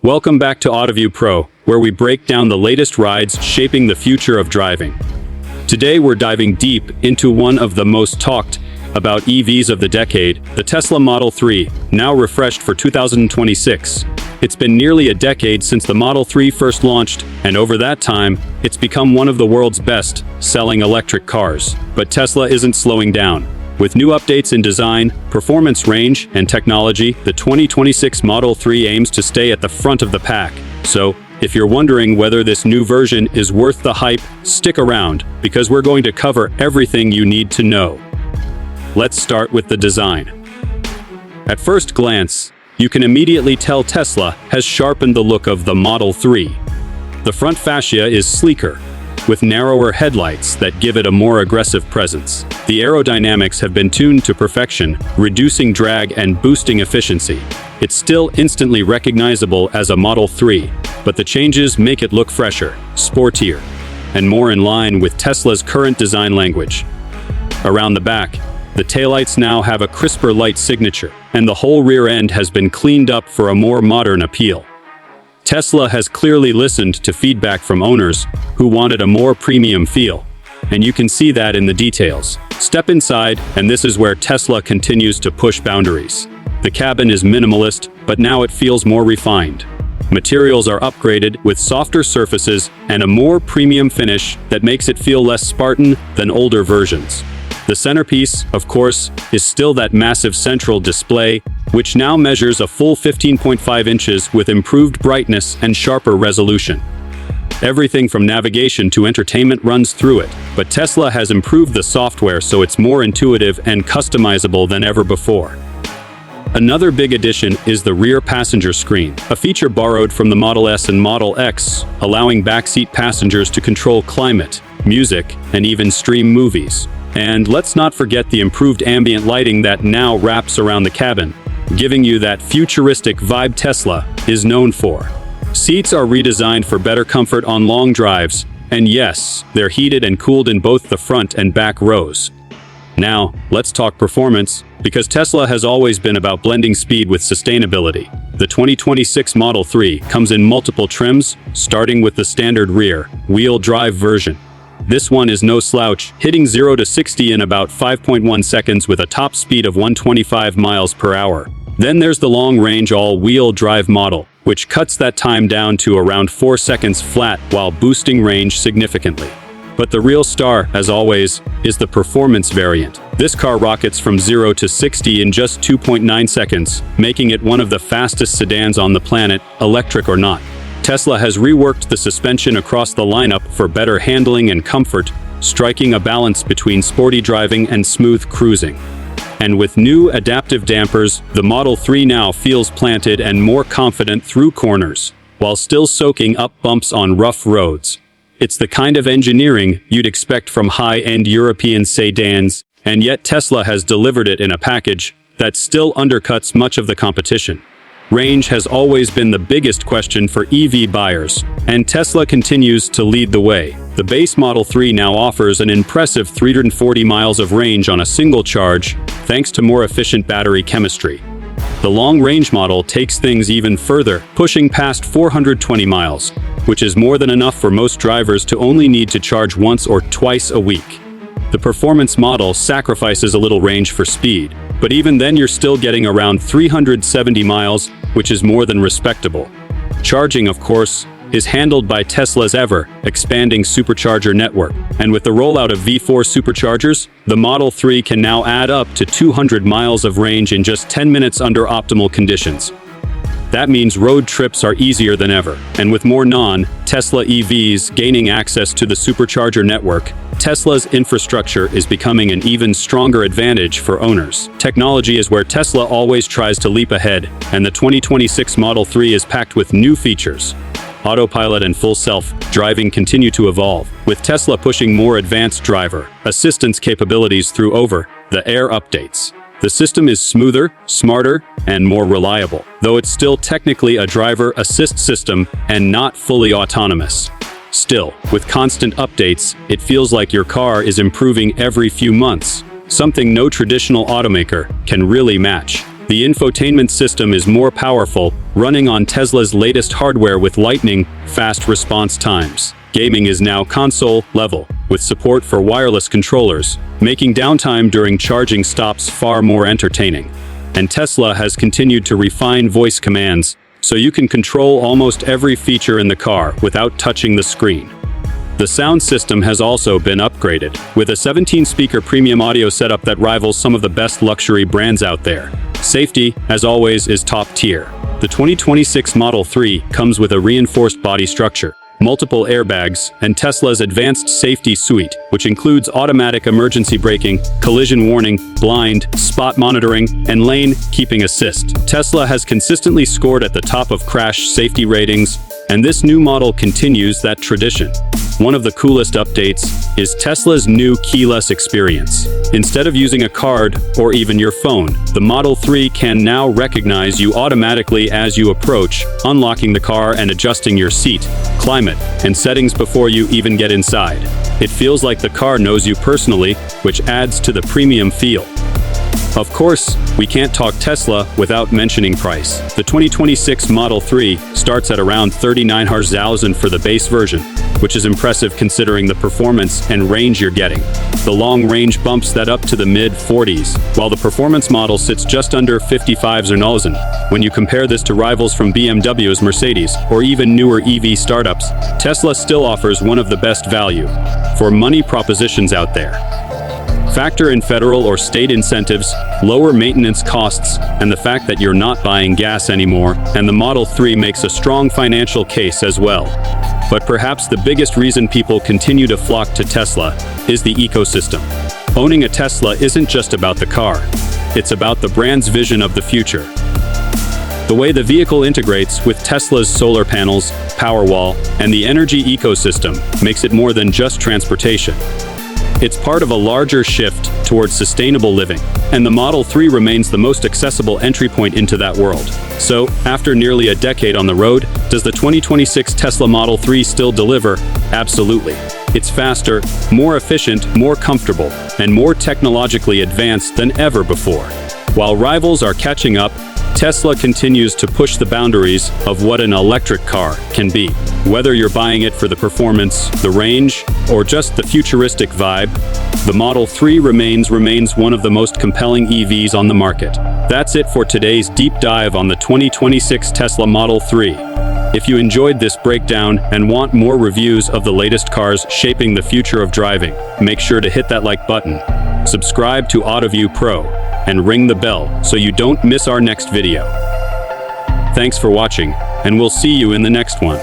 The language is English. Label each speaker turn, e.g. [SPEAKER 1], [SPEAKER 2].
[SPEAKER 1] Welcome back to Autoview Pro, where we break down the latest rides shaping the future of driving. Today we're diving deep into one of the most talked about EVs of the decade, the Tesla Model 3, now refreshed for 2026. It's been nearly a decade since the Model 3 first launched, and over that time, it's become one of the world's best-selling electric cars. But Tesla isn't slowing down. With new updates in design, performance, range, and technology, the 2026 Model 3 aims to stay at the front of the pack. So, if you're wondering whether this new version is worth the hype, stick around, because we're going to cover everything you need to know. Let's start with the design. At first glance, you can immediately tell Tesla has sharpened the look of the Model 3. The front fascia is sleeker, with narrower headlights that give it a more aggressive presence. The aerodynamics have been tuned to perfection, reducing drag and boosting efficiency. It's still instantly recognizable as a Model 3, but the changes make it look fresher, sportier, and more in line with Tesla's current design language. Around the back, the taillights now have a crisper light signature, and the whole rear end has been cleaned up for a more modern appeal. Tesla has clearly listened to feedback from owners who wanted a more premium feel, and you can see that in the details. Step inside, and this is where Tesla continues to push boundaries. The cabin is minimalist, but now it feels more refined. Materials are upgraded with softer surfaces and a more premium finish that makes it feel less Spartan than older versions. The centerpiece, of course, is still that massive central display, which now measures a full 15.5 inches with improved brightness and sharper resolution. Everything from navigation to entertainment runs through it, but Tesla has improved the software so it's more intuitive and customizable than ever before. Another big addition is the rear passenger screen, a feature borrowed from the Model S and Model X, allowing backseat passengers to control climate, music, and even stream movies. And let's not forget the improved ambient lighting that now wraps around the cabin, giving you that futuristic vibe Tesla is known for. Seats are redesigned for better comfort on long drives, and yes, they're heated and cooled in both the front and back rows. Now, let's talk performance, because Tesla has always been about blending speed with sustainability. The 2026 Model 3 comes in multiple trims, starting with the standard rear-wheel drive version. This one is no slouch, hitting 0 to 60 in about 5.1 seconds with a top speed of 125 miles per hour. Then there's the long-range all-wheel drive model, which cuts that time down to around 4 seconds flat while boosting range significantly. But the real star, as always, is the performance variant. This car rockets from 0 to 60 in just 2.9 seconds, making it one of the fastest sedans on the planet, electric or not. Tesla has reworked the suspension across the lineup for better handling and comfort, striking a balance between sporty driving and smooth cruising. And with new adaptive dampers, the Model 3 now feels planted and more confident through corners, while still soaking up bumps on rough roads. It's the kind of engineering you'd expect from high-end European sedans, and yet Tesla has delivered it in a package that still undercuts much of the competition. Range has always been the biggest question for EV buyers, and Tesla continues to lead the way. The base Model 3 now offers an impressive 340 miles of range on a single charge, thanks to more efficient battery chemistry. The long-range model takes things even further, pushing past 420 miles, which is more than enough for most drivers to only need to charge once or twice a week. The performance model sacrifices a little range for speed, but even then you're still getting around 370 miles, which is more than respectable. Charging, of course, is handled by Tesla's ever-expanding supercharger network, and with the rollout of V4 superchargers, the Model 3 can now add up to 200 miles of range in just 10 minutes under optimal conditions. That means road trips are easier than ever, and with more non-Tesla EVs gaining access to the supercharger network, Tesla's infrastructure is becoming an even stronger advantage for owners. Technology is where Tesla always tries to leap ahead, and the 2026 Model 3 is packed with new features. Autopilot and full self-driving continue to evolve, with Tesla pushing more advanced driver assistance capabilities through over-the-air updates. The system is smoother, smarter, and more reliable, though it's still technically a driver assist system and not fully autonomous. Still, with constant updates, it feels like your car is improving every few months, something no traditional automaker can really match. The infotainment system is more powerful, running on Tesla's latest hardware with lightning fast response times. Gaming is now console level, with support for wireless controllers, making downtime during charging stops far more entertaining. And Tesla has continued to refine voice commands, so you can control almost every feature in the car without touching the screen. The sound system has also been upgraded, with a 17-speaker premium audio setup that rivals some of the best luxury brands out there. Safety, as always, is top tier. The 2026 Model 3 comes with a reinforced body structure, multiple airbags, and Tesla's advanced safety suite, which includes automatic emergency braking, collision warning, blind spot monitoring, and lane keeping assist. Tesla has consistently scored at the top of crash safety ratings, and this new model continues that tradition. One of the coolest updates is Tesla's new keyless experience. Instead of using a card or even your phone, the Model 3 can now recognize you automatically as you approach, unlocking the car and adjusting your seat, climate, and settings before you even get inside. It feels like the car knows you personally, which adds to the premium feel. Of course, we can't talk Tesla without mentioning price. The 2026 Model 3 starts at around $39,000 for the base version, which is impressive considering the performance and range you're getting. The long range bumps that up to the mid-40s, while the performance model sits just under $55,000. When you compare this to rivals from BMW's Mercedes, or even newer EV startups, Tesla still offers one of the best value for money propositions out there. Factor in federal or state incentives, lower maintenance costs, and the fact that you're not buying gas anymore, and the Model 3 makes a strong financial case as well. But perhaps the biggest reason people continue to flock to Tesla is the ecosystem. Owning a Tesla isn't just about the car. It's about the brand's vision of the future. The way the vehicle integrates with Tesla's solar panels, Powerwall, and the energy ecosystem makes it more than just transportation. It's part of a larger shift towards sustainable living, and the Model 3 remains the most accessible entry point into that world. So, after nearly a decade on the road, does the 2026 Tesla Model 3 still deliver? Absolutely. It's faster, more efficient, more comfortable, and more technologically advanced than ever before. While rivals are catching up, Tesla continues to push the boundaries of what an electric car can be. Whether you're buying it for the performance, the range, or just the futuristic vibe, the Model 3 remains one of the most compelling EVs on the market. That's it for today's deep dive on the 2026 Tesla Model 3. If you enjoyed this breakdown and want more reviews of the latest cars shaping the future of driving, make sure to hit that like button, subscribe to Autoview Pro, and ring the bell so you don't miss our next video. Thanks for watching, and we'll see you in the next one.